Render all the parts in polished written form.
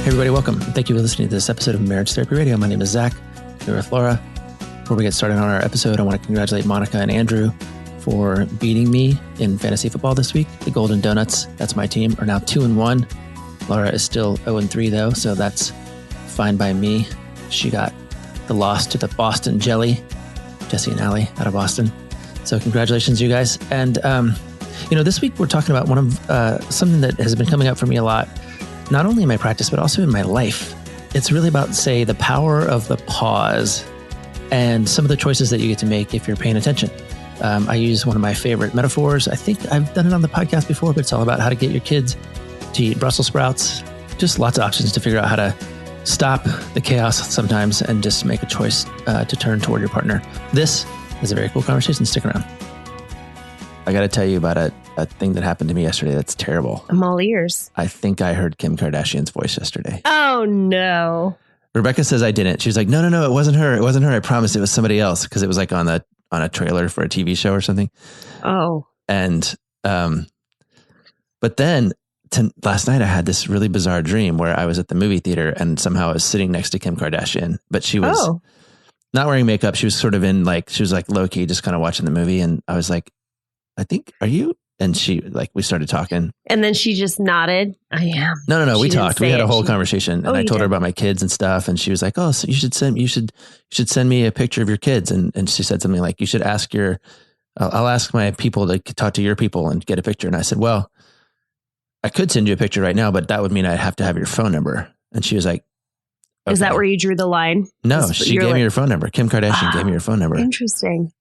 Hey everybody, welcome. Thank you for listening to this episode of Marriage Therapy Radio. My name is Zach. Here with Laura. Before we get started on our episode, I want to congratulate Monica and Andrew for beating me in fantasy football this week. The Golden Donuts, that's my team, are now 2-1. Laura is still 0-3 though, so that's fine by me. She got the loss to the Boston Jelly, Jesse and Allie out of Boston. So congratulations, you guys. And, this week we're talking about one of something that has been coming up for me a lot, not only in my practice, but also in my life. It's really about, say, the power of the pause and some of the choices that you get to make if you're paying attention. I use one of my favorite metaphors. I think I've done it on the podcast before, but it's all about how to get your kids to eat Brussels sprouts. Just lots of options to figure out how to stop the chaos sometimes and just make a choice to turn toward your partner. This is a very cool conversation. Stick around. I got to tell you about a thing that happened to me yesterday that's terrible. I'm all ears. I think I heard Kim Kardashian's voice yesterday. Oh, no. Rebecca says I didn't. She was like, no, it wasn't her. It wasn't her. I promise it was somebody else, because it was like on a trailer for a TV show or something. Oh. And, but then last night I had this really bizarre dream where I was at the movie theater and somehow I was sitting next to Kim Kardashian, but she was not wearing makeup. She was sort of she was like low key, just kind of watching the movie. And I was like, I think, are you? And we started talking. And then she just nodded. I am. No. We talked. We had a whole conversation, and I told her about my kids and stuff. And she was like, "Oh, so you should send me a picture of your kids." And she said something like, "You should ask I'll ask my people to talk to your people and get a picture." And I said, "Well, I could send you a picture right now, but that would mean I'd have to have your phone number." And she was like, "Okay." Is that where you drew the line? No, she gave me your phone number. Kim Kardashian gave me your phone number. Interesting.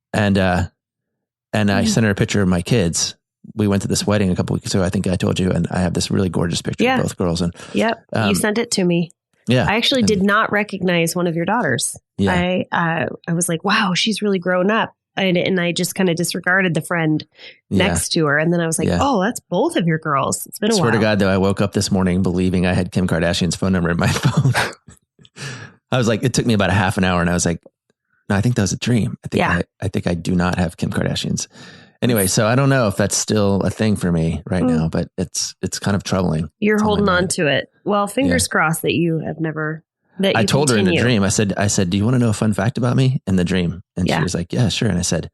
And I sent her a picture of my kids. We went to this wedding a couple weeks ago. I think I told you, and I have this really gorgeous picture of both girls. And you sent it to me. Yeah, I actually did not recognize one of your daughters. Yeah, I was like, wow, she's really grown up, and I just kind of disregarded the friend next to her, and then I was like, oh, that's both of your girls. It's been a while. Swear to God, though, I woke up this morning believing I had Kim Kardashian's phone number in my phone. I was like, it took me about a half an hour, and I was like, no, I think that was a dream. I think I do not have Kim Kardashian's. Anyway, so I don't know if that's still a thing for me right now, but it's kind of troubling. You're holding on to it. Well, fingers crossed that you have never. I told her in the dream. I said, "Do you want to know a fun fact about me?" In the dream, and she was like, "Yeah, sure." And I said,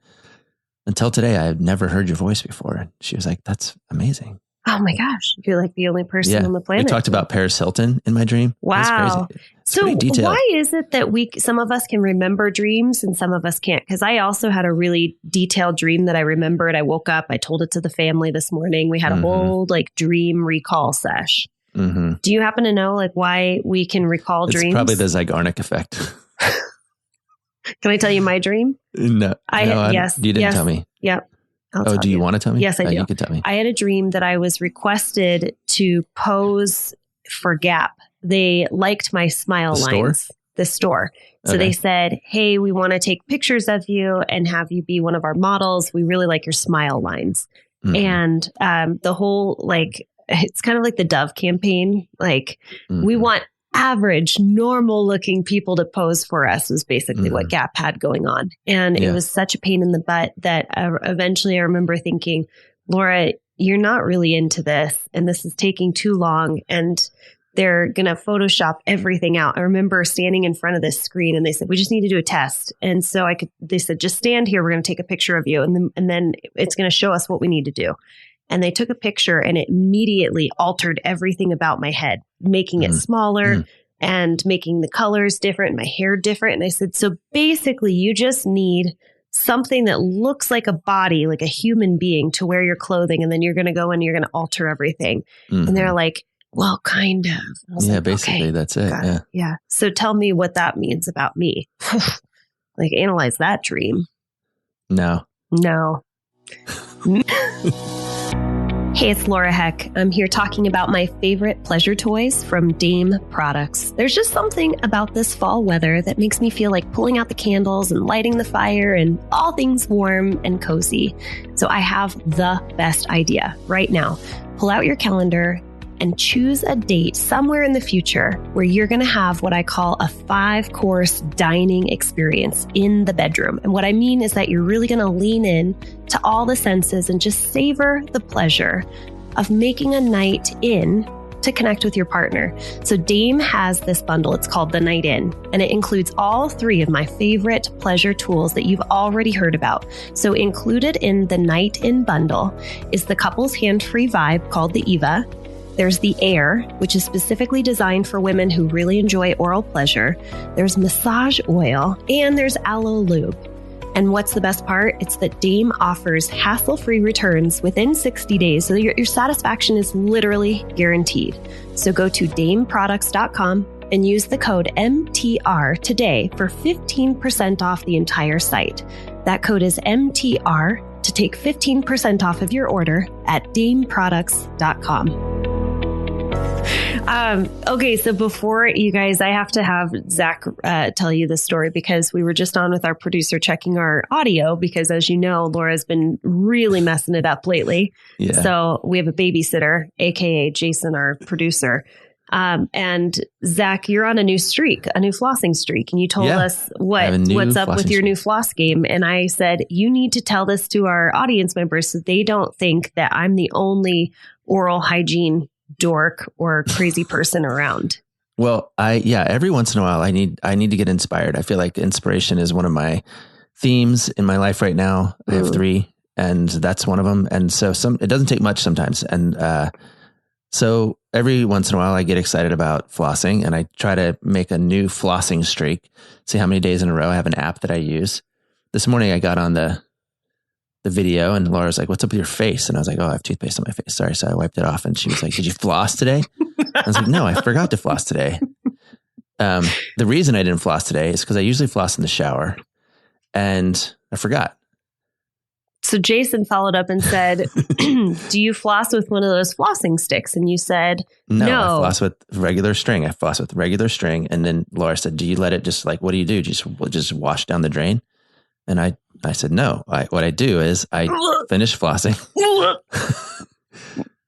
"Until today, I've never heard your voice before." And she was like, "That's amazing." Oh my gosh, you're like the only person on the planet. We talked about Paris Hilton in my dream. Wow. So why is it that some of us can remember dreams and some of us can't? Because I also had a really detailed dream that I remembered. I woke up, I told it to the family this morning. We had a whole dream recall sesh. Mm-hmm. Do you happen to know why we can recall dreams? It's probably the Zeigarnik effect. Can I tell you my dream? No. Yes. You didn't tell me. Yep. Do you want to tell me? Yes, I do. You can tell me. I had a dream that I was requested to pose for Gap. They liked my smile lines. The store. So they said, hey, we want to take pictures of you and have you be one of our models. We really like your smile lines. Mm-hmm. And the whole, it's kind of like the Dove campaign. We want average, normal looking people to pose for us was basically what Gap had going on. And it was such a pain in the butt that eventually I remember thinking, Laura, you're not really into this. And this is taking too long. And they're going to Photoshop everything out. I remember standing in front of this screen and they said, we just need to do a test. And so they said, just stand here. We're going to take a picture of you. And then it's going to show us what we need to do. And they took a picture and it immediately altered everything about my head, making it smaller and making the colors different, my hair different. And I said, so basically you just need something that looks like a body, like a human being to wear your clothing. And then you're going to go and you're going to alter everything. Mm-hmm. And they're like, well, kind of. Yeah, basically that's it. Yeah. So tell me what that means about me. Analyze that dream. No. Hey, it's Laura Heck. I'm here talking about my favorite pleasure toys from Dame Products. There's just something about this fall weather that makes me feel like pulling out the candles and lighting the fire and all things warm and cozy. So I have the best idea right now. Pull out your calendar and choose a date somewhere in the future where you're going to have what I call a 5-course dining experience in the bedroom. And what I mean is that you're really going to lean in to all the senses and just savor the pleasure of making a night in to connect with your partner. So Dame has this bundle. It's called the Night In, and it includes all 3 of my favorite pleasure tools that you've already heard about. So included in the Night In bundle is the couple's hand-free vibe called the Eva. There's the Air, which is specifically designed for women who really enjoy oral pleasure. There's massage oil, and there's aloe lube. And what's the best part? It's that Dame offers hassle-free returns within 60 days, so your satisfaction is literally guaranteed. So go to dameproducts.com and use the code MTR today for 15% off the entire site. That code is MTR to take 15% off of your order at dameproducts.com. Okay, so before you guys, I have to have Zach tell you this story because we were just on with our producer checking our audio because, as you know, Laura's been really messing it up lately. Yeah. So we have a babysitter, aka Jason, our producer. And Zach, you're on a new streak, a new flossing streak. And you told us what's up with your new floss game. And I said, you need to tell this to our audience members so they don't think that I'm the only oral hygiene dork or crazy person around. Well, every once in a while I need to get inspired. I feel like inspiration is one of my themes in my life right now. I have 3 and that's one of them. And so it doesn't take much sometimes. And, so every once in a while I get excited about flossing and I try to make a new flossing streak, see how many days in a row. I have an app that I use. This morning I got on the video and Laura's like, what's up with your face? And I was like, oh, I have toothpaste on my face. Sorry. So I wiped it off and she was like, did you floss today? I was like, no, I forgot to floss today. The reason I didn't floss today is because I usually floss in the shower and I forgot. So Jason followed up and said, do you floss with one of those flossing sticks? And you said, no. I floss with regular string. And then Laura said, do you let it just like, what do? Just wash down the drain? And I said, no, what I do is I finish flossing.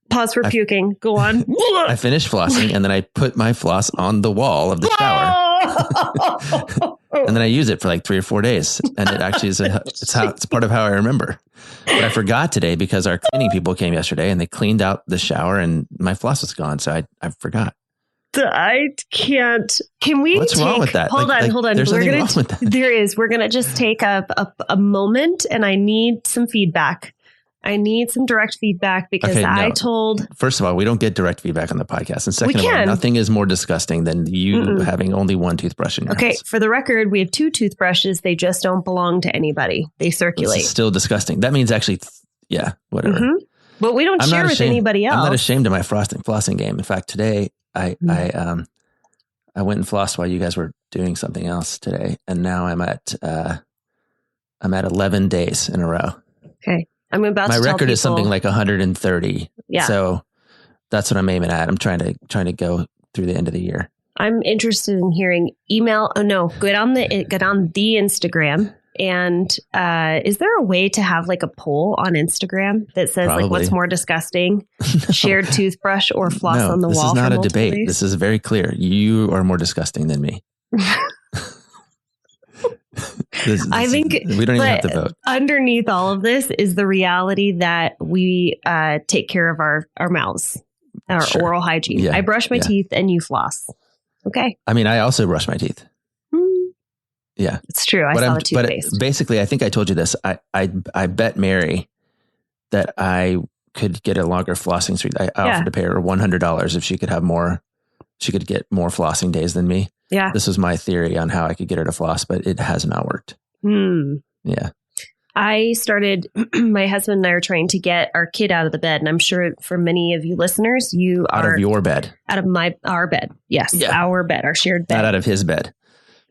Pause for puking. Go on. I finish flossing and then I put my floss on the wall of the shower. And then I use it for like 3 or 4 days. And it actually is it's part of how I remember. But I forgot today because our cleaning people came yesterday and they cleaned out the shower and my floss was gone. So I forgot. I can't. Can we? What's wrong with that? Hold on. There's nothing wrong with that. There is. We're going to just take a moment and I need some feedback. I need some direct feedback because First of all, we don't get direct feedback on the podcast. And second of all, nothing is more disgusting than you having only one toothbrush in your house. For the record, we have 2 toothbrushes. They just don't belong to anybody. They circulate. It's still disgusting. That means actually, whatever. Mm-hmm. But we don't share with anybody else. I'm not ashamed of my flossing game. In fact, today I went and flossed while you guys were doing something else today. And now I'm at 11 days in a row. Okay. I'm about to my tell record people, is something like 130. Yeah. So that's what I'm aiming at. I'm trying to go through the end of the year. I'm interested in hearing email. Oh no, get on the Instagram. And is there a way to have like a poll on Instagram that says like what's more disgusting, shared toothbrush or floss on the wall? This is not a debate. Days? This is very clear. You are more disgusting than me. I think we don't even have to vote. Underneath all of this is the reality that we take care of our mouths, our oral hygiene. Yeah, I brush my teeth and you floss. Okay. I mean, I also brush my teeth. Yeah, it's true. I saw the toothpaste. But basically, I think I told you this. I bet Mary that I could get a longer flossing streak. I offered to pay her $100 if she could have more. She could get more flossing days than me. Yeah. This was my theory on how I could get her to floss, but it has not worked. Yeah. I started, my husband and I are trying to get our kid out of the bed. And I'm sure for many of you listeners, you are out of your bed, out of our bed. Yes. Yeah. Our bed, our shared bed. Not out of his bed.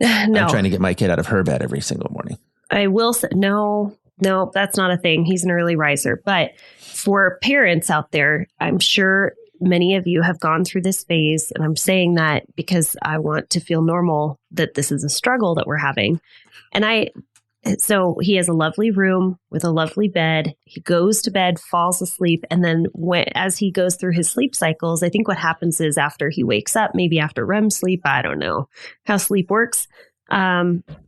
No. I'm trying to get my kid out of her bed every single morning. I will say, no, that's not a thing. He's an early riser. But for parents out there, I'm sure many of you have gone through this phase, and I'm saying that because I want to feel normal that this is a struggle that we're having. So he has a lovely room with a lovely bed. He goes to bed, falls asleep. And then as he goes through his sleep cycles, I think what happens is after he wakes up, maybe after REM sleep, I don't know how sleep works.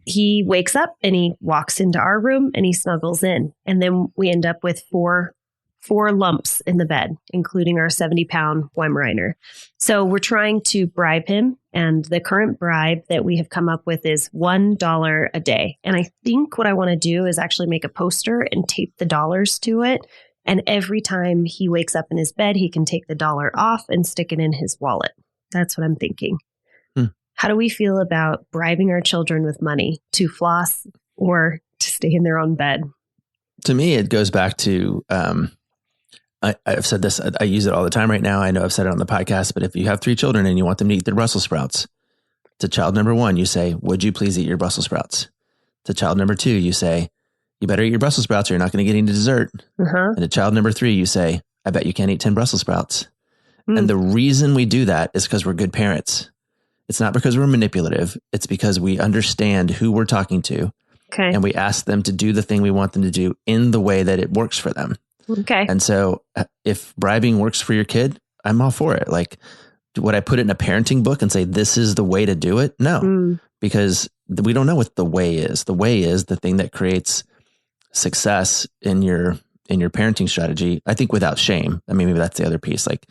He wakes up and he walks into our room and he snuggles in. And then we end up with four 4 lumps in the bed, including our 70-pound Weimaraner. So we're trying to bribe him. And the current bribe that we have come up with is $1 a day. And I think what I want to do is actually make a poster and tape the dollars to it. And every time he wakes up in his bed, he can take the dollar off and stick it in his wallet. That's what I'm thinking. How do we feel about bribing our children with money to floss or to stay in their own bed? To me, it goes back to, I've said this, I use it all the time right now. I know I've said it on the podcast, but if you have 3 children and you want them to eat their Brussels sprouts, to child number 1, you say, would you please eat your Brussels sprouts? To child number 2, you say, you better eat your Brussels sprouts or you're not going to get any dessert. And to child number 3, you say, I bet you can't eat 10 Brussels sprouts. And the reason we do that is because we're good parents. It's not because we're manipulative. It's because we understand who we're talking to. Okay. And we ask them to do the thing we want them to do in the way that it works for them. Okay. And so if bribing works for your kid, I'm all for it. Like, would I put it in a parenting book and say, this is the way to do it? No, because we don't know what the way is. The way is the thing that creates success in your parenting strategy. I think without shame. I mean, maybe that's the other piece. Like,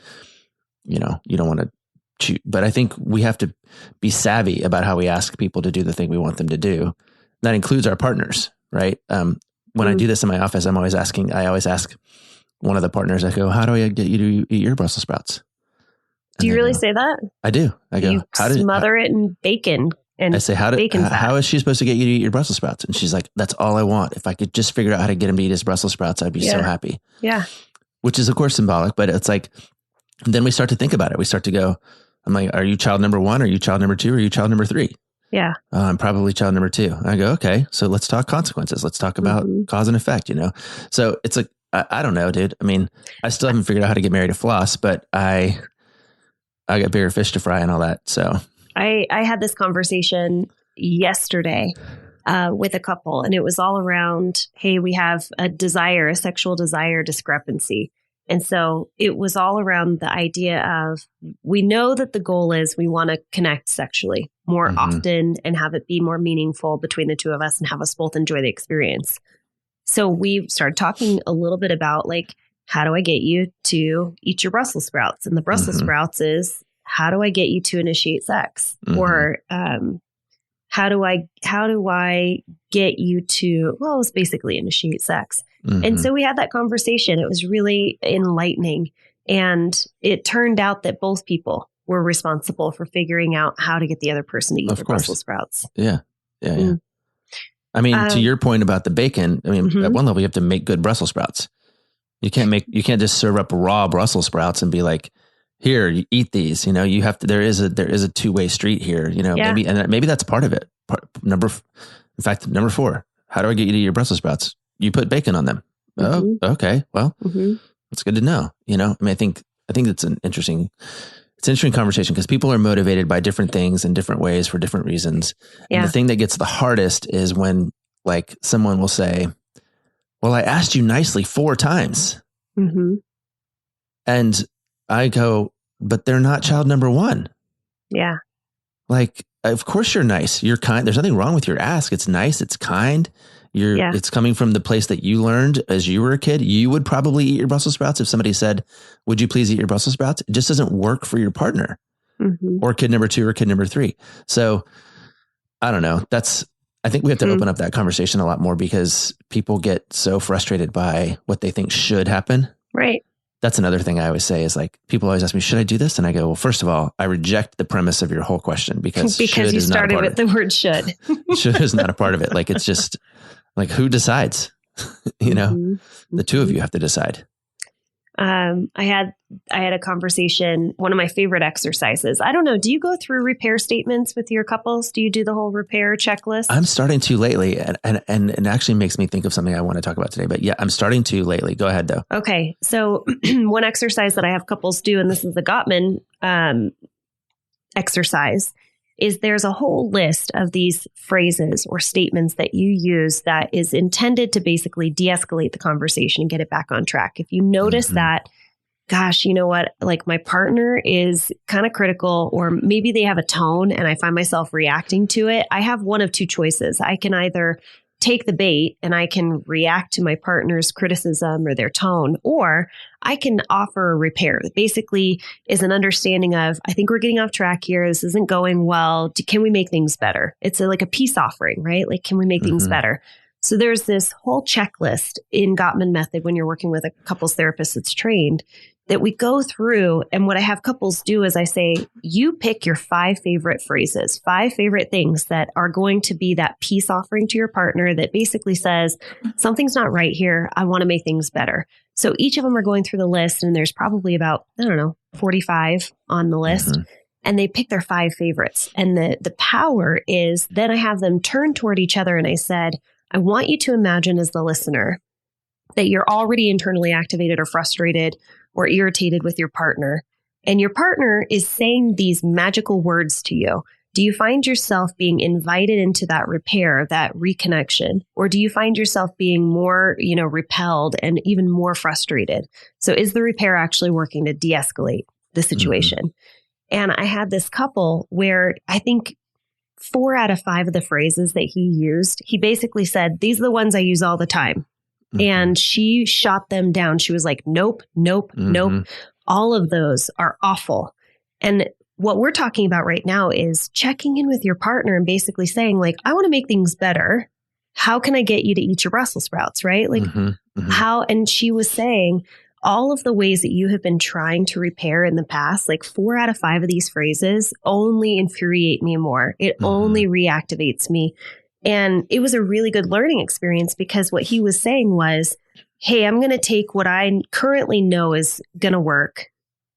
you don't want to choose, but I think we have to be savvy about how we ask people to do the thing we want them to do. That includes our partners, right? When I do this in my office, I always ask one of the partners, I go, how do I get you to eat your Brussels sprouts? Do you really say that? I do. I go, you smother it in bacon. And I say, how is she supposed to get you to eat your Brussels sprouts? And she's like, that's all I want. If I could just figure out how to get him to eat his Brussels sprouts, I'd be so happy. Yeah. Which is of course symbolic, but it's like, then we start to think about it. We start to go, I'm like, are you child number 1? Are you child number 2? Are you child number 3? Yeah. I'm probably child number 2. I go, okay, so let's talk consequences. Let's talk about cause and effect, So it's like, I don't know, dude. I mean, I still haven't figured out how to get married to floss, but I got bigger fish to fry and all that. So I had this conversation yesterday with a couple, and it was all around, hey, we have a sexual desire discrepancy. And so it was all around the idea of, we know that the goal is we want to connect sexually more often and have it be more meaningful between the two of us and have us both enjoy the experience. So we started talking a little bit about, like, how do I get you to eat your Brussels sprouts? And the Brussels sprouts is, how do I get you to initiate sex? Or how do I get you to, well, it's basically initiate sex. And so we had that conversation. It was really enlightening. And it turned out that both people were responsible for figuring out how to get the other person to eat the Brussels sprouts. Yeah. I mean, to your point about the bacon, I mean, at one level, you have to make good Brussels sprouts. You can't just serve up raw Brussels sprouts and be like, here, you eat these, you have to, there is a two-way street here, maybe that's part of it. Number 4, how do I get you to eat your Brussels sprouts? You put bacon on them. Oh, okay. Well, it's good to know. I mean, I think it's an interesting conversation because people are motivated by different things in different ways for different reasons. And the thing that gets the hardest is when, like, someone will say, well, I asked you nicely 4 times. And I go, but they're not child number 1. Yeah. Like, of course you're nice. You're kind. There's nothing wrong with your ask. It's nice. It's kind. It's coming from the place that you learned as you were a kid. You would probably eat your Brussels sprouts if somebody said, would you please eat your Brussels sprouts? It just doesn't work for your partner or kid number 2 or kid number 3. So I don't know. I think we have to open up that conversation a lot more because people get so frustrated by what they think should happen. Right. That's another thing I always say is, like, people always ask me, should I do this? And I go, well, first of all, I reject the premise of your whole question because you started with the word should. Should is not a part of it. Like, it's just like, who decides? The two of you have to decide. I had a conversation, one of my favorite exercises. I don't know. Do you go through repair statements with your couples? Do you do the whole repair checklist? I'm starting to lately, and it actually makes me think of something I want to talk about today. But yeah, I'm starting to lately. Go ahead, though. Okay. So one exercise that I have couples do, and this is the Gottman exercise, is there's a whole list of these phrases or statements that you use that is intended to basically de-escalate the conversation and get it back on track. If you notice that, gosh, you know what, like, my partner is kind of critical, or maybe they have a tone and I find myself reacting to it, I have one of 2 choices. I can either take the bait and I can react to my partner's criticism or their tone, or I can offer a repair that basically is an understanding of, I think we're getting off track here. This isn't going well. Can we make things better? It's like a peace offering, right? Like, can we make things better? So there's this whole checklist in Gottman method when you're working with a couples therapist that's trained that we go through. And what I have couples do is I say, you pick your 5 favorite phrases, 5 favorite things that are going to be that peace offering to your partner that basically says, something's not right here. I want to make things better. So each of them are going through the list, and there's probably about, 45 on the list. And they pick their 5 favorites. And the power is then I have them turn toward each other. And I said, I want you to imagine as the listener that you're already internally activated or frustrated or irritated with your partner. And your partner is saying these magical words to you. Do you find yourself being invited into that repair, that reconnection? Or do you find yourself being more, repelled and even more frustrated? So is the repair actually working to de-escalate the situation? And I had this couple where I think 4 out of 5 of the phrases that he used, he basically said, these are the ones I use all the time. And she shot them down. She was like, nope, nope, nope. All of those are awful. And what we're talking about right now is checking in with your partner and basically saying, like, I want to make things better. How can I get you to eat your Brussels sprouts? Right? Like how, and she was saying all of the ways that you have been trying to repair in the past, like 4 out of 5 of these phrases only infuriate me more. It only reactivates me. And it was a really good learning experience because what he was saying was, hey, I'm going to take what I currently know is going to work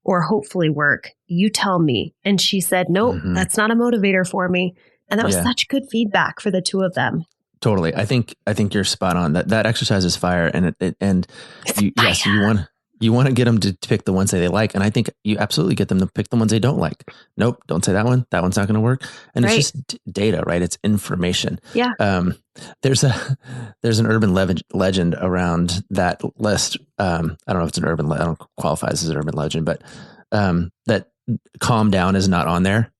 or hopefully work. You tell me. And she said, nope, that's not a motivator for me. And that was such good feedback for the 2 of them. Totally. I think you're spot on. That exercise is fire. And yes, you want to get them to pick the ones that they like. And I think you absolutely get them to pick the ones they don't like. Nope. Don't say that one. That one's not going to work. And it's just data, right? It's information. Yeah. There's an urban legend around that list. I don't know if it's an urban, I don't qualify as an urban legend, but, that calm down is not on there.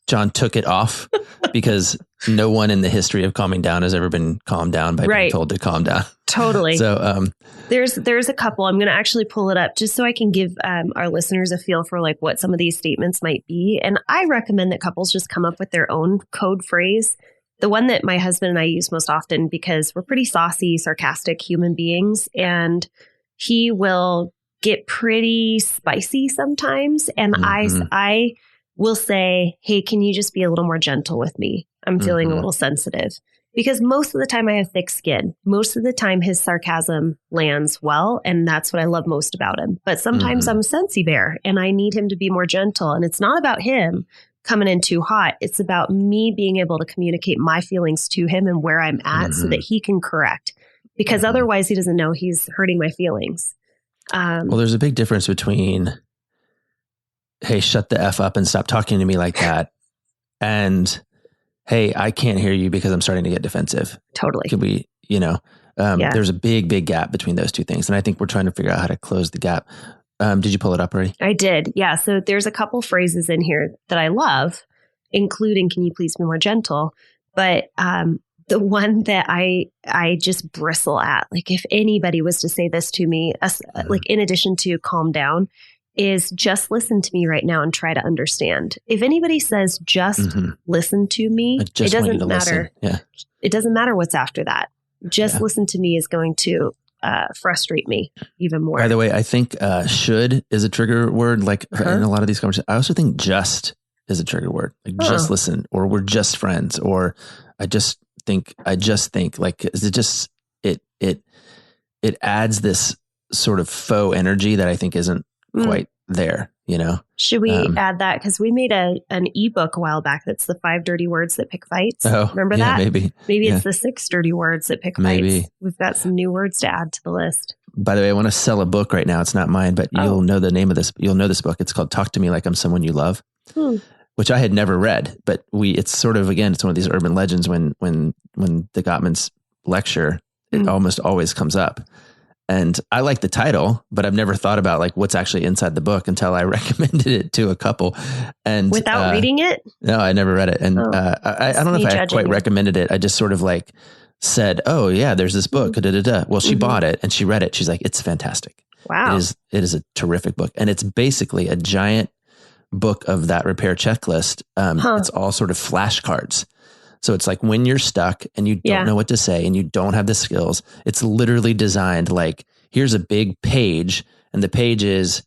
John took it off because no one in the history of calming down has ever been calmed down by being told to calm down. Totally. So there's a couple. I'm going to actually pull it up just so I can give our listeners a feel for like what some of these statements might be. And I recommend that couples just come up with their own code phrase. The one that my husband and I use most often because we're pretty saucy, sarcastic human beings, and he will get pretty spicy sometimes. And I will say, hey, can you just be a little more gentle with me? I'm feeling a little sensitive. Because most of the time I have thick skin. Most of the time his sarcasm lands well. And that's what I love most about him. But sometimes I'm a Scentsy bear and I need him to be more gentle. And it's not about him coming in too hot. It's about me being able to communicate my feelings to him and where I'm at so that he can correct. Because otherwise he doesn't know he's hurting my feelings. Well, there's a big difference between, hey, shut the F up and stop talking to me like that. And hey, I can't hear you because I'm starting to get defensive. Totally. Could we, there's a big gap between those 2 things. And I think we're trying to figure out how to close the gap. Did you pull it up already? I did. Yeah. So there's a couple phrases in here that I love, including, can you please be more gentle? But the one that I just bristle at, like if anybody was to say this to me, like in addition to calm down, is just listen to me right now and try to understand. If anybody says just listen to me, it doesn't matter. Yeah. It doesn't matter what's after that. Just listen to me is going to frustrate me even more. By the way, I think should is a trigger word. Like in a lot of these conversations, I also think just is a trigger word. Like just listen, or we're just friends, or I just think like, is it just, it adds this sort of faux energy that I think isn't quite there, Should we add that? Because we made an ebook a while back that's the 5 dirty words that pick fights. Oh, remember that? Maybe it's the 6 dirty words that pick fights. We've got some new words to add to the list. By the way, I want to sell a book right now. It's not mine, but you'll know the name of this. You'll know this book. It's called Talk to Me Like I'm Someone You Love, which I had never read, but it's sort of, again, it's one of these urban legends when the Gottmans lecture, it almost always comes up. And I like the title, but I've never thought about like what's actually inside the book until I recommended it to a couple. And without reading it? No, I never read it. And I don't know if I quite recommended it. I just sort of like said, oh yeah, there's this book. Da, da, da. Well, she bought it and she read it. She's like, it's fantastic. Wow. It is a terrific book. And it's basically a giant book of that repair checklist. It's all sort of flashcards. So it's like when you're stuck and you don't know what to say and you don't have the skills, it's literally designed like, here's a big page, and the page is,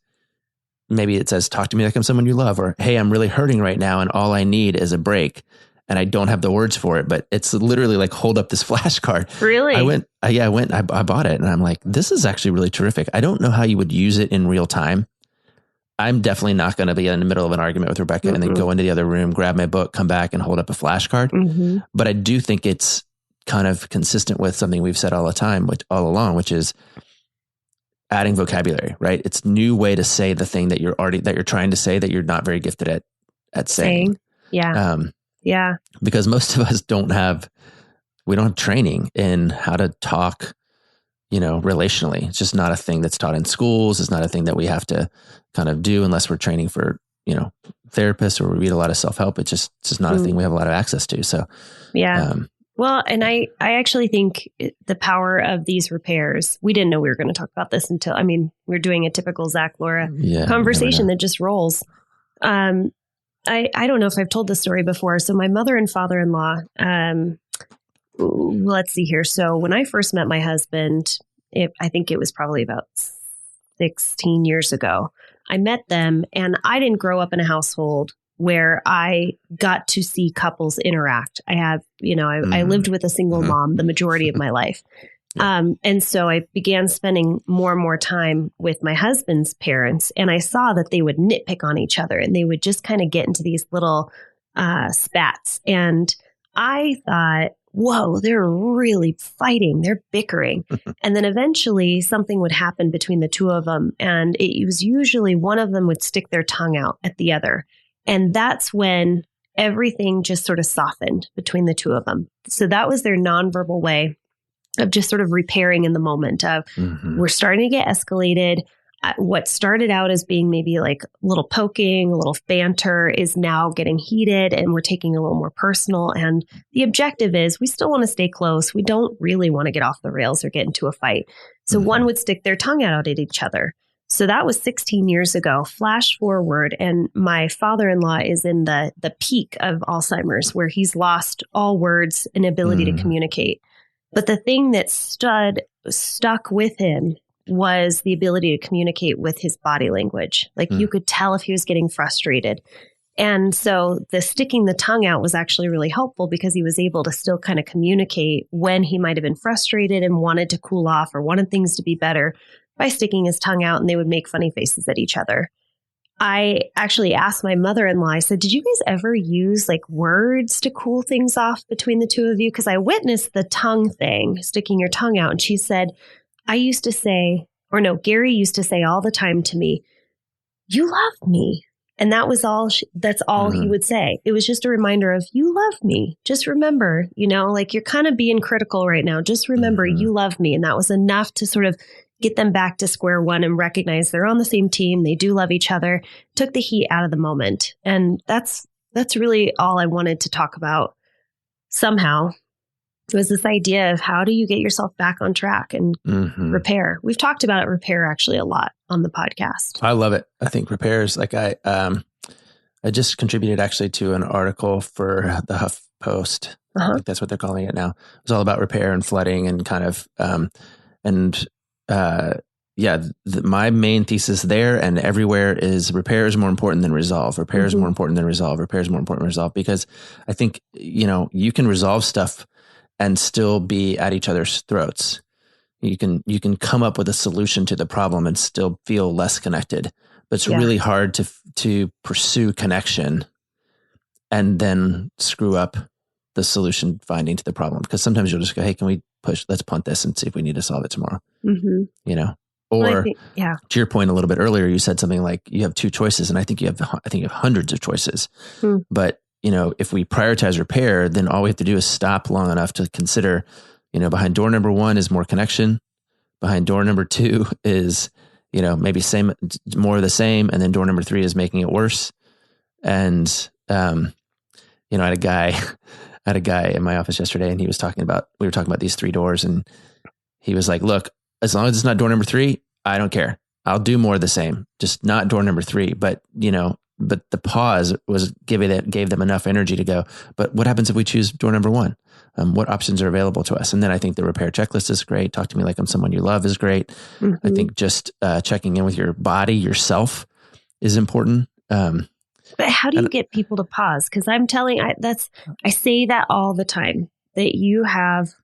maybe it says, talk to me like I'm someone you love, or, hey, I'm really hurting right now and all I need is a break. And I don't have the words for it, but it's literally like, hold up this flashcard. Really? I bought it, and I'm like, this is actually really terrific. I don't know how you would use it in real time. I'm definitely not going to be in the middle of an argument with Rebecca and then go into the other room, grab my book, come back and hold up a flashcard. But I do think it's kind of consistent with something we've said all the time, all along, which is adding vocabulary, right? It's a new way to say the thing that you're trying to say that you're not very gifted at saying. Yeah. Because most of us don't have training in how to talk, relationally. It's just not a thing that's taught in schools. It's not a thing that we have to kind of do unless we're training for, therapists, or we read a lot of self-help. It's just not a thing we have a lot of access to. So, well, and I actually think the power of these repairs, we didn't know we were going to talk about this until, we're doing a typical Zach Laura conversation that just rolls. I don't know if I've told this story before. So my mother and father-in-law, let's see here. So when I first met my husband, I think it was probably about 16 years ago, I met them, and I didn't grow up in a household where I got to see couples interact. I have, I lived with a single mom the majority of my life. And so I began spending more and more time with my husband's parents, and I saw that they would nitpick on each other, and they would just kind of get into these little spats. And I thought, whoa, they're really fighting. They're bickering. And then eventually something would happen between the two of them. And it was usually one of them would stick their tongue out at the other. And that's when everything just sort of softened between the two of them. So that was their nonverbal way of just sort of repairing in the moment of we're starting to get escalated. What started out as being maybe like a little poking, a little banter is now getting heated, and we're taking a little more personal. And the objective is we still want to stay close. We don't really want to get off the rails or get into a fight. So one would stick their tongue out at each other. So that was 16 years ago. Flash forward, and my father-in-law is in the peak of Alzheimer's, where he's lost all words and ability to communicate. But the thing that stuck with him was the ability to communicate with his body language. Like you could tell if he was getting frustrated. And so the sticking the tongue out was actually really helpful, because he was able to still kind of communicate when he might have been frustrated and wanted to cool off or wanted things to be better by sticking his tongue out, and they would make funny faces at each other. I actually asked my mother-in-law, I said, did you guys ever use like words to cool things off between the two of you? Because I witnessed the tongue thing, sticking your tongue out. And she said, Gary used to say all the time to me, you love me. And that was all, that's all he would say. It was just a reminder of, you love me. Just remember, like you're kind of being critical right now. Just remember you love me. And that was enough to sort of get them back to square one and recognize they're on the same team. They do love each other. Took the heat out of the moment. And that's really all I wanted to talk about somehow. It was this idea of how do you get yourself back on track and repair. We've talked about repair actually a lot on the podcast. I love it. I think repairs, like I just contributed actually to an article for the HuffPost. I think that's what they're calling it now. It was all about repair and flooding and kind of, my main thesis there and everywhere is repair is more important than resolve. Repair is more important than resolve. Repair is more important than resolve, because I think, you can resolve stuff and still be at each other's throats. You can come up with a solution to the problem and still feel less connected, but it's really hard to pursue connection and then screw up the solution finding to the problem. Because sometimes you'll just go, hey, let's punt this and see if we need to solve it tomorrow. Or to your point a little bit earlier, you said something like you have two choices, and I think you have hundreds of choices, but if we prioritize repair, then all we have to do is stop long enough to consider, behind door number 1 is more connection. Behind door number 2 is, maybe more of the same. And then door number 3 is making it worse. And, I had a guy, had a guy in my office yesterday, and we were talking about these 3 doors, and he was like, look, as long as it's not door number 3, I don't care. I'll do more of the same, just not door number 3. But, but the pause was gave them enough energy to go, but what happens if we choose door number 1? What options are available to us? And then I think the repair checklist is great. Talk to me like I'm someone you love is great. Mm-hmm. I think just checking in with your body, yourself is important. But how do you get people to pause? Because I say that all the time, that you have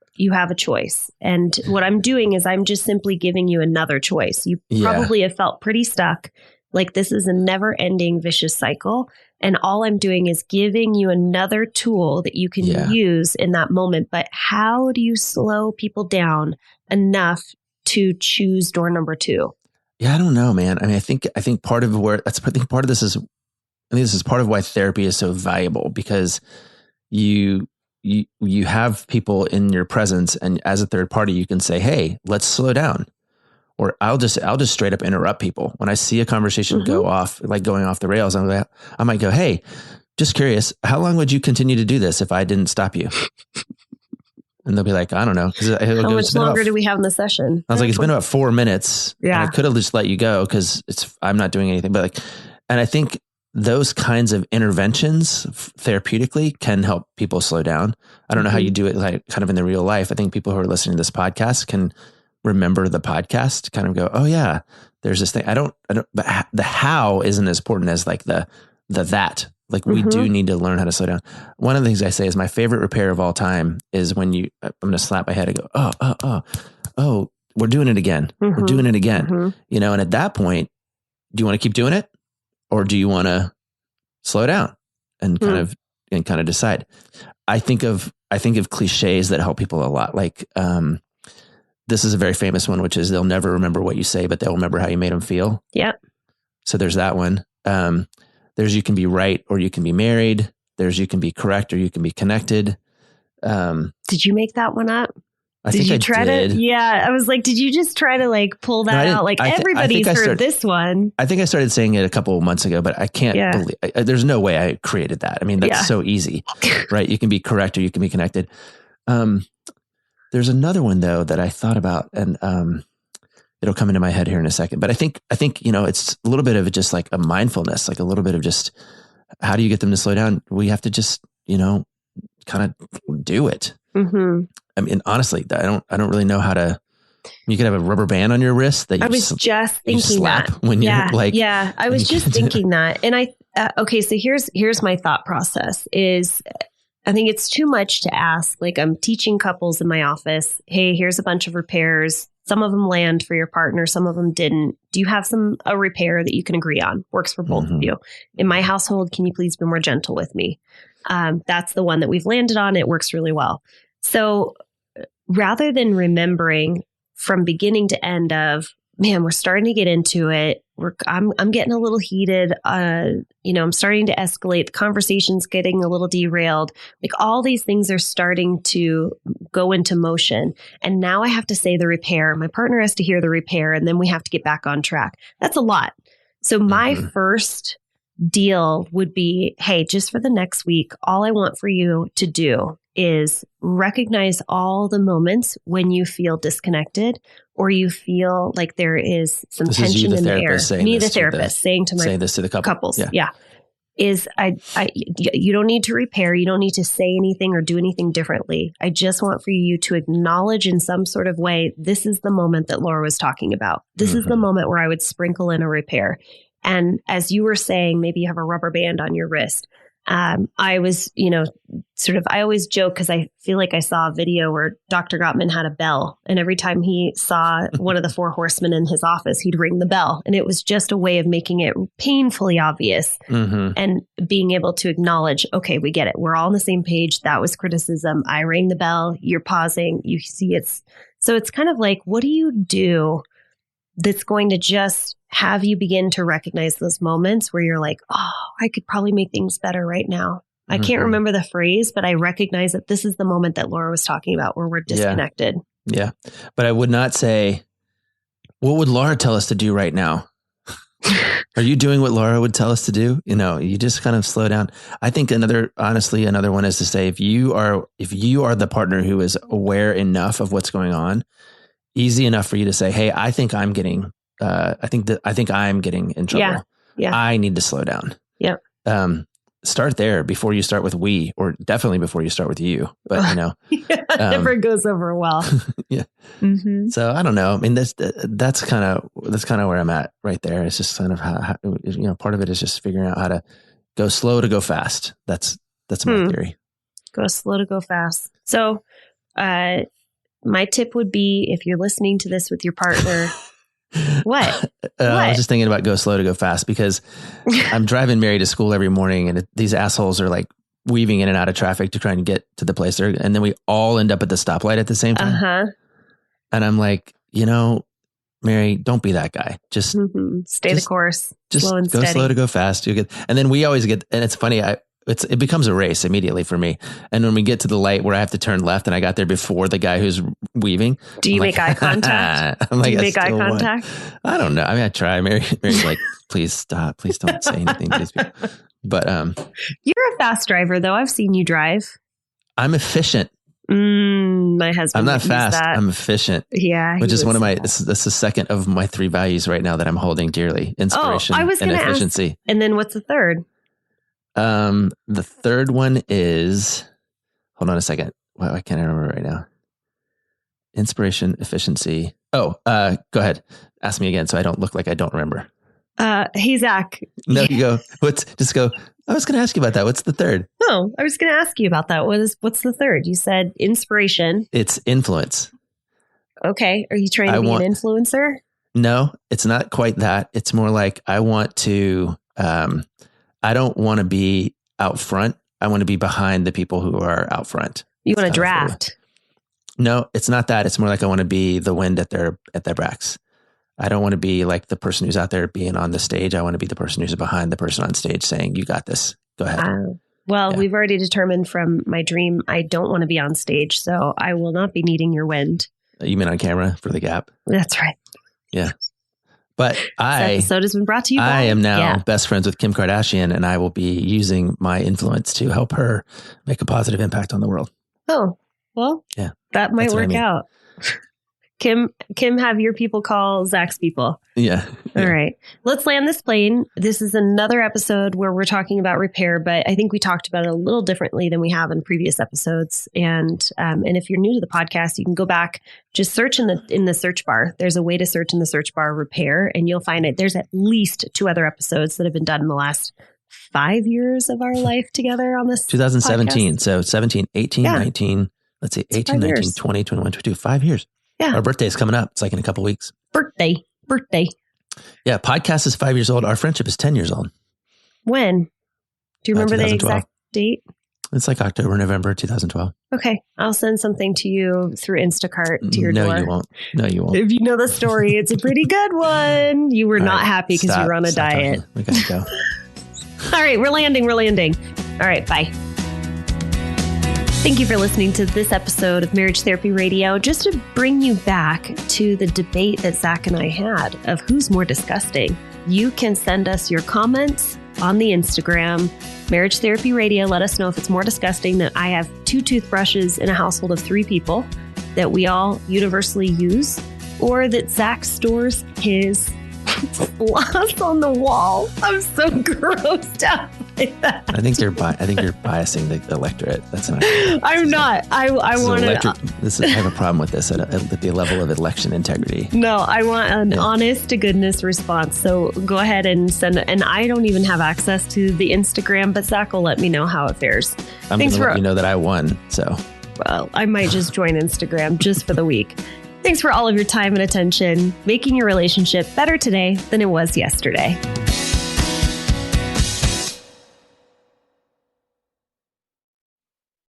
a choice. And what I'm doing is I'm just simply giving you another choice. You probably have felt pretty stuck, like this is a never ending vicious cycle. And all I'm doing is giving you another tool that you can use in that moment. But how do you slow people down enough to choose door number 2? Yeah, I don't know, man. I mean, I think part of this is part of why therapy is so valuable, because you have people in your presence, and as a third party, you can say, hey, let's slow down. Or I'll just straight up interrupt people. When I see a conversation go off, like going off the rails, I might go, hey, just curious, how long would you continue to do this if I didn't stop you? And they'll be like, I don't know. How much longer do we have in the session? I was like, it's been about 4 minutes. Yeah. And I could have just let you go because I'm not doing anything. But and I think those kinds of interventions therapeutically can help people slow down. I don't know how you do it, like kind of in the real life. I think people who are listening to this podcast can remember the podcast, kind of go, oh yeah, there's this thing. I don't, but the how isn't as important as like the that. Like we do need to learn how to slow down. One of the things I say is my favorite repair of all time is when I'm going to slap my head and go, oh, we're doing it again. We're doing it again. And at that point, do you want to keep doing it? Or do you want to slow down and kind of decide? I think of cliches that help people a lot. Like, this is a very famous one, which is they'll never remember what you say, but they'll remember how you made them feel. Yep. So there's that one. There's you can be right or you can be married. There's you can be correct or you can be connected. Did you make that one up? Did you try to? Yeah. I was like, did you just try to like pull that out? Like everybody's heard this one. I think I started saying it a couple of months ago, but I can't believe there's no way I created that. I mean, that's so easy, right? You can be correct or you can be connected. There's another one though that I thought about, and it'll come into my head here in a second. But I think it's a little bit of just like a mindfulness, like a little bit of just how do you get them to slow down? We have to just kind of do it. I mean, honestly, I don't really know how to. You could have a rubber band on your wrist that you I was just thinking that when you're I was just thinking that, and okay. So here's my thought process is. I think it's too much to ask. Like I'm teaching couples in my office. Hey, here's a bunch of repairs. Some of them land for your partner. Some of them didn't. Do you have a repair that you can agree on? Works for both of you. In my household, can you please be more gentle with me? That's the one that we've landed on. It works really well. So rather than remembering from beginning to end of, man, we're starting to get into it. I'm getting a little heated. I'm starting to escalate. The conversation's getting a little derailed. Like all these things are starting to go into motion. And now I have to say the repair. My partner has to hear the repair, and then we have to get back on track. That's a lot. So my first deal would be, hey, just for the next week, all I want for you to do is recognize all the moments when you feel disconnected or you feel like there is some tension in the air. Me, the therapist, saying to my this to the couples. Yeah. Is you don't need to repair. You don't need to say anything or do anything differently. I just want for you to acknowledge in some sort of way, this is the moment that Laura was talking about. This is the moment where I would sprinkle in a repair. And as you were saying, maybe you have a rubber band on your wrist. I was, I always joke because I feel like I saw a video where Dr. Gottman had a bell, and every time he saw one of the 4 horsemen in his office, he'd ring the bell. And it was just a way of making it painfully obvious and being able to acknowledge, okay, we get it. We're all on the same page. That was criticism. I rang the bell. You're pausing. You see so it's kind of like, what do you do that's going to just have you begin to recognize those moments where you're like, oh, I could probably make things better right now. I can't remember the phrase, but I recognize that this is the moment that Laura was talking about where we're disconnected. Yeah. But I would not say, what would Laura tell us to do right now? Are you doing what Laura would tell us to do? You just kind of slow down. I think another one is to say, if you are the partner who is aware enough of what's going on, easy enough for you to say, hey, I think I'm getting in trouble. Yeah. I need to slow down. Yep. Start there before you start with we, or definitely before you start with you. But it never goes over well. Yeah. Mm-hmm. So I don't know. I mean, that's kind of where I'm at right there. It's just kind of how part of it is just figuring out how to go slow to go fast. That's my theory. Go slow to go fast. So, my tip would be, if you're listening to this with your partner. What? I was just thinking about go slow to go fast, because I'm driving Mary to school every morning, and these assholes are like weaving in and out of traffic to try and get to the place there. And then we all end up at the stoplight at the same time. Uh-huh. And I'm like, Mary, don't be that guy. Just stay the course. Just slow and go steady. Slow to go fast. You get, and then we always get, and it's funny. It becomes a race immediately for me. And when we get to the light where I have to turn left, and I got there before the guy who's weaving. Do you make eye contact? I'm like, do you make eye contact? I don't know. I mean, I try. Mary's like, please stop. Please don't say anything to these people. But you're a fast driver, though. I've seen you drive. I'm efficient. My husband. I'm not fast. I'm efficient. Yeah. Which is one of my, that's the second of my 3 values right now that I'm holding dearly. Inspiration and efficiency. Ask, and then what's the third? The third one is, hold on a second. Wow, I can't remember right now. Inspiration, efficiency. Oh, go ahead. Ask me again so I don't look like I don't remember. Hey, Zach. No, you go. I was going to ask you about that. What's the third? Oh, I was going to ask you about that. What's the third? You said inspiration. It's influence. Okay. Are you trying to be an influencer? No, it's not quite that. It's more like I want to, I don't want to be out front. I want to be behind the people who are out front. You want to draft? No, it's not that. It's more like I want to be the wind at their backs. I don't want to be like the person who's out there being on the stage. I want to be the person who's behind the person on stage saying, you got this. Go ahead. We've already determined from my dream, I don't want to be on stage. So I will not be needing your wind. You mean on camera for the Gap? That's right. Yeah. But this episode has been brought to you by... I am now best friends with Kim Kardashian, and I will be using my influence to help her make a positive impact on the world. Oh, well, yeah, that might work out. Kim, have your people call Zach's people. Yeah. All right. Let's land this plane. This is another episode where we're talking about repair, but I think we talked about it a little differently than we have in previous episodes. And if you're new to the podcast, you can go back, just search in the search bar. There's a way to search in the search bar repair, and you'll find it. There's at least 2 other episodes that have been done in the last 5 years of our life together on this 2017. podcast. So 17, 18, 19, let's see, 18, 19, years. 20, 21, 22, 5 years. Yeah. Our birthday's coming up. It's like in a couple weeks. Birthday. Yeah. Podcast is 5 years old. Our friendship is 10 years old. When? Do you remember the exact date? It's like October, November 2012. Okay. I'll send something to you through Instacart to your door. No, you won't. If you know the story, it's a pretty good one. You were not happy because you were on a diet. Talking. We got to go. All right. We're landing. All right. Bye. Thank you for listening to this episode of Marriage Therapy Radio. Just to bring you back to the debate that Zach and I had of who's more disgusting, you can send us your comments on the Instagram, Marriage Therapy Radio. Let us know if it's more disgusting that I have 2 toothbrushes in a household of 3 people that we all universally use, or that Zach stores his floss on the wall. I'm so grossed out by that. I think you're biasing the electorate. That's not. I'm not. I want to. I have a problem with this at the level of election integrity. No, I want an honest to goodness response. So go ahead and send it. And I don't even have access to the Instagram, but Zach will let me know how it fares. I'm going to let you know that I won. So, well, I might just join Instagram just for the week. Thanks for all of your time and attention, making your relationship better today than it was yesterday.